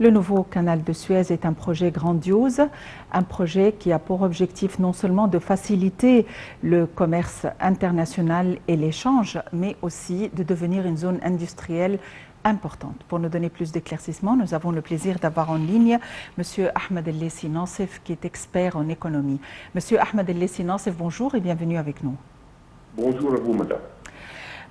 Le nouveau canal de Suez est un projet grandiose, un projet qui a pour objectif non seulement de faciliter le commerce international et l'échange, mais aussi de devenir une zone industrielle importante. Pour nous donner plus d'éclaircissements, nous avons le plaisir d'avoir en ligne M. Ahmed El-Lessi Nassef, qui est expert en économie. M. Ahmed El-Lessi Nassef, bonjour et bienvenue avec nous. Bonjour à vous, madame.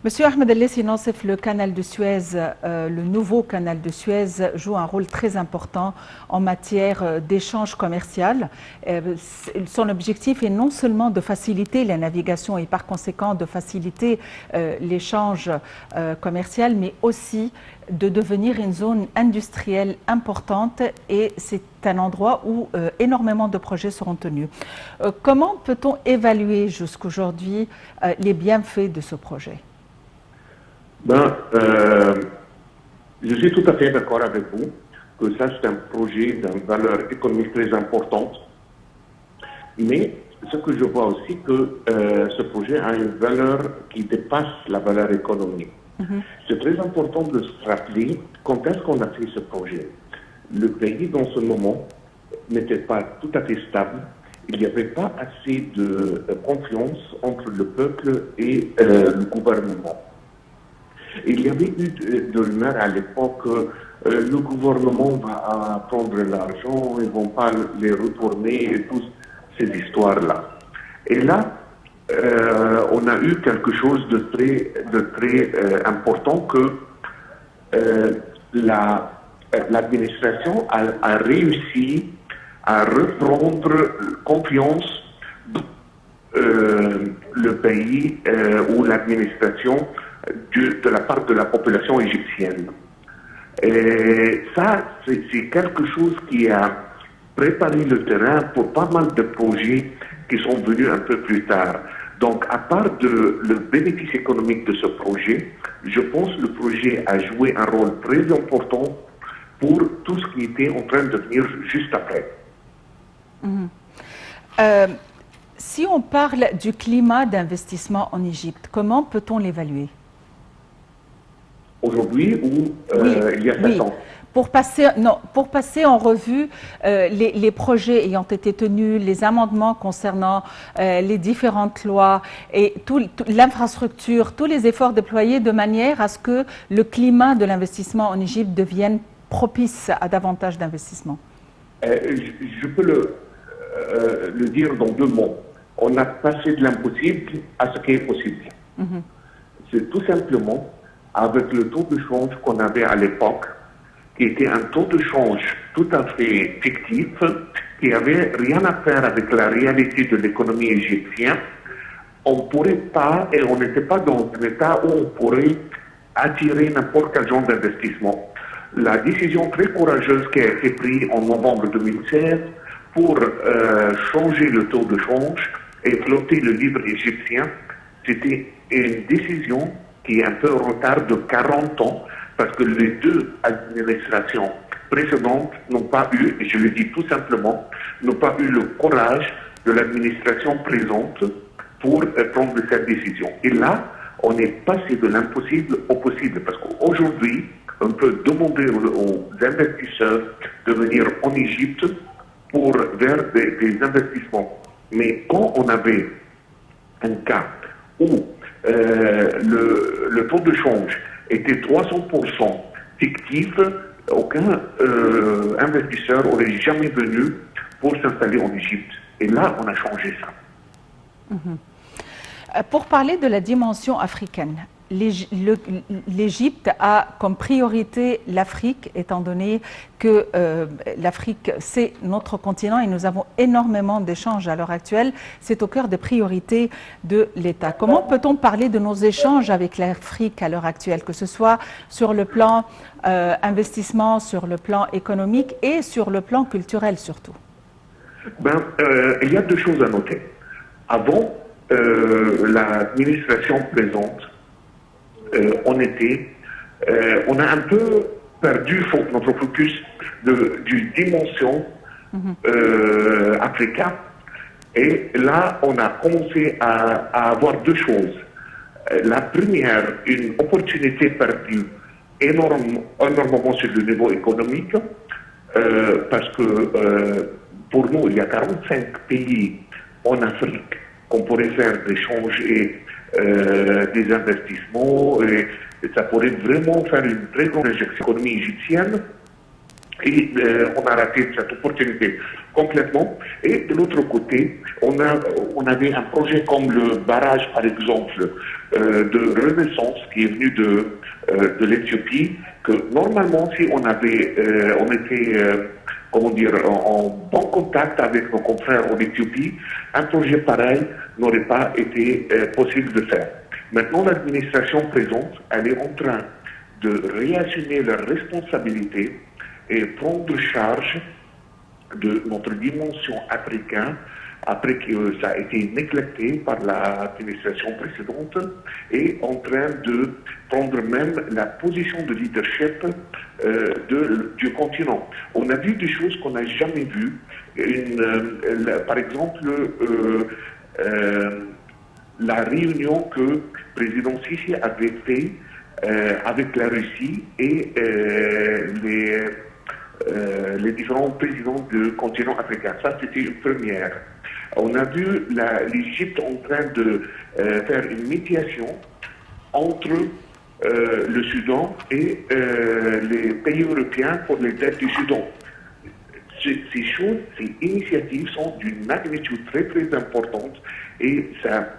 Monsieur Ahmed El-Lessi Nassef, le canal de Suez, le nouveau canal de Suez joue un rôle très important en matière d'échange commercial. Son objectif est non seulement de faciliter la navigation et par conséquent de faciliter l'échange commercial, mais aussi de devenir une zone industrielle importante, et c'est un endroit où énormément de projets seront tenus. Comment peut-on évaluer jusqu'aujourd'hui les bienfaits de ce projet ? Je suis tout à fait d'accord avec vous que ça c'est un projet d'une valeur économique très importante, mais ce que je vois aussi que ce projet a une valeur qui dépasse la valeur économique. C'est très important de se rappeler quand est-ce qu'on a fait ce projet. Le pays dans ce moment n'était pas tout à fait stable, il n'y avait pas assez de confiance entre le peuple et le gouvernement. Il y avait eu de rumeurs à l'époque que le gouvernement va prendre l'argent, ils ne vont pas les retourner et toutes ces histoires-là. Et là, on a eu quelque chose de très important que l'administration a réussi à reprendre confiance le pays ou l'administration de la part de la population égyptienne. Et ça, c'est quelque chose qui a préparé le terrain pour pas mal de projets qui sont venus un peu plus tard. Donc, à part le bénéfice économique de ce projet, je pense que le projet a joué un rôle très important pour tout ce qui était en train de venir juste après. Si on parle du climat d'investissement en Égypte, comment peut-on l'évaluer ? Aujourd'hui ou il y a 7 ans? Pour passer en revue les projets ayant été tenus, les amendements concernant les différentes lois et l'infrastructure, tous les efforts déployés de manière à ce que le climat de l'investissement en Égypte devienne propice à davantage d'investissements. Je peux le dire dans 2 mots. On a passé de l'impossible à ce qui est possible. C'est tout simplement avec le taux de change qu'on avait à l'époque, qui était un taux de change tout à fait fictif, qui n'avait rien à faire avec la réalité de l'économie égyptienne. On ne pourrait pas, et on n'était pas dans un état où on pourrait attirer n'importe quel genre d'investissement. La décision très courageuse qui a été prise en novembre 2016 pour changer le taux de change et flotter le livre égyptien, c'était une décision qui est un peu en retard de 40 ans, parce que les 2 administrations précédentes n'ont pas eu, et je le dis tout simplement, n'ont pas eu le courage de l'administration présente pour prendre cette décision. Et là, on est passé de l'impossible au possible, parce qu'aujourd'hui, on peut demander aux investisseurs de venir en Égypte pour vers des investissements. Mais quand on avait un cas où le taux de change était 300% fictif, aucun investisseur n'aurait jamais venu pour s'installer en Égypte. Et là, on a changé ça. Pour parler de la dimension africaine, l'Égypte a comme priorité l'Afrique, étant donné que l'Afrique, c'est notre continent et nous avons énormément d'échanges à l'heure actuelle. C'est au cœur des priorités de l'État. Comment peut-on parler de nos échanges avec l'Afrique à l'heure actuelle, que ce soit sur le plan investissement, sur le plan économique et sur le plan culturel surtout? Il y a 2 choses à noter. Avant, l'administration présente, on a un peu perdu notre focus du dimension africaine. Et là, on a commencé à avoir 2 choses. La première, une opportunité perdue énormément sur le niveau économique, parce que pour nous, il y a 45 pays en Afrique qu'on pourrait faire des échanges et des investissements, et ça pourrait vraiment faire une très grande injection économique égyptienne. Et on a raté cette opportunité complètement. Et de l'autre côté, on avait un projet comme le barrage, par exemple, de Renaissance, qui est venu de l'Éthiopie, que normalement, si on était comment dire, en bon contact avec nos confrères en Éthiopie, un projet pareil n'aurait pas été possible de faire. Maintenant, l'administration présente, elle est en train de réassumer leurs responsabilités et prendre charge de notre dimension africaine, après que ça a été néglecté par l'administration précédente, et en train de prendre même la position de leadership du continent. On a vu des choses qu'on n'a jamais vues. Par exemple, la réunion que le président Sisi avait fait avec la Russie et les différents présidents du continent africain. Ça, c'était une première. On a vu l'Égypte en train de faire une médiation entre le Soudan et les pays européens pour les dettes du Soudan. Ces choses, ces initiatives sont d'une magnitude très très importante et ça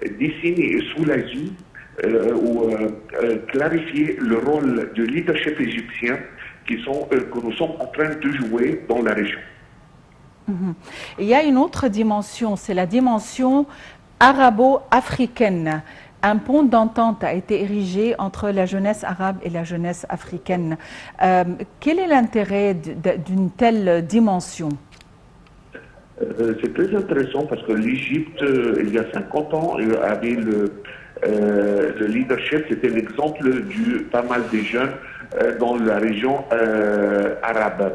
dessine et soulage ou clarifier le rôle du leadership égyptien que nous sommes en train de jouer dans la région. Il y a une autre dimension, c'est la dimension arabo-africaine. Un pont d'entente a été érigé entre la jeunesse arabe et la jeunesse africaine. Quel est l'intérêt d'une telle dimension? C'est très intéressant parce que l'Égypte, il y a 50 ans, avait le leadership, c'était l'exemple de pas mal de jeunes dans la région arabe.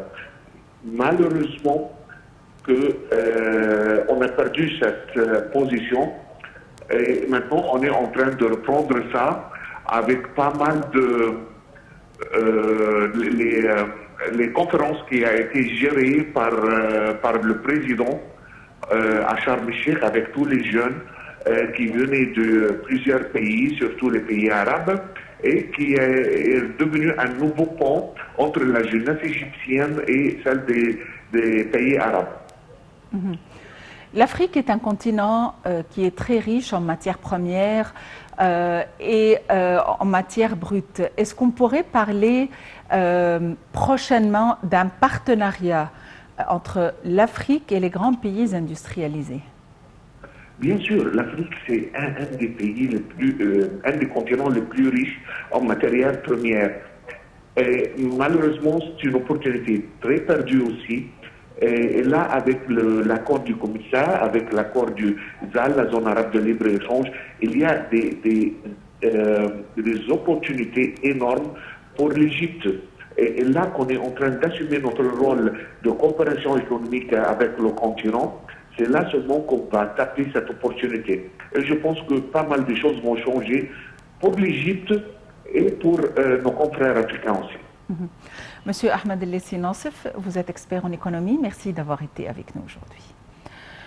Malheureusement, on a perdu cette position et maintenant on est en train de reprendre ça avec pas mal de les conférences qui a été gérées par le président à Sharm el-Sheikh avec tous les jeunes qui venaient de plusieurs pays, surtout les pays arabes, et qui est devenu un nouveau pont entre la jeunesse égyptienne et celle des pays arabes. L'Afrique est un continent qui est très riche en matières premières et en matières brutes. Est-ce qu'on pourrait parler prochainement d'un partenariat entre l'Afrique et les grands pays industrialisés? Bien sûr, l'Afrique, c'est un des pays un des continents les plus riches en matières premières. Et malheureusement, c'est une opportunité très perdue aussi. Et là, avec l'accord du commissaire, avec l'accord du ZAL, la zone arabe de libre-échange, il y a des opportunités énormes pour l'Égypte. Et là qu'on est en train d'assumer notre rôle de coopération économique avec le continent, c'est là seulement qu'on va taper cette opportunité. Et je pense que pas mal de choses vont changer pour l'Égypte et pour nos confrères africains aussi. Monsieur Ahmed El Lessi Nassef, vous êtes expert en économie. Merci d'avoir été avec nous aujourd'hui.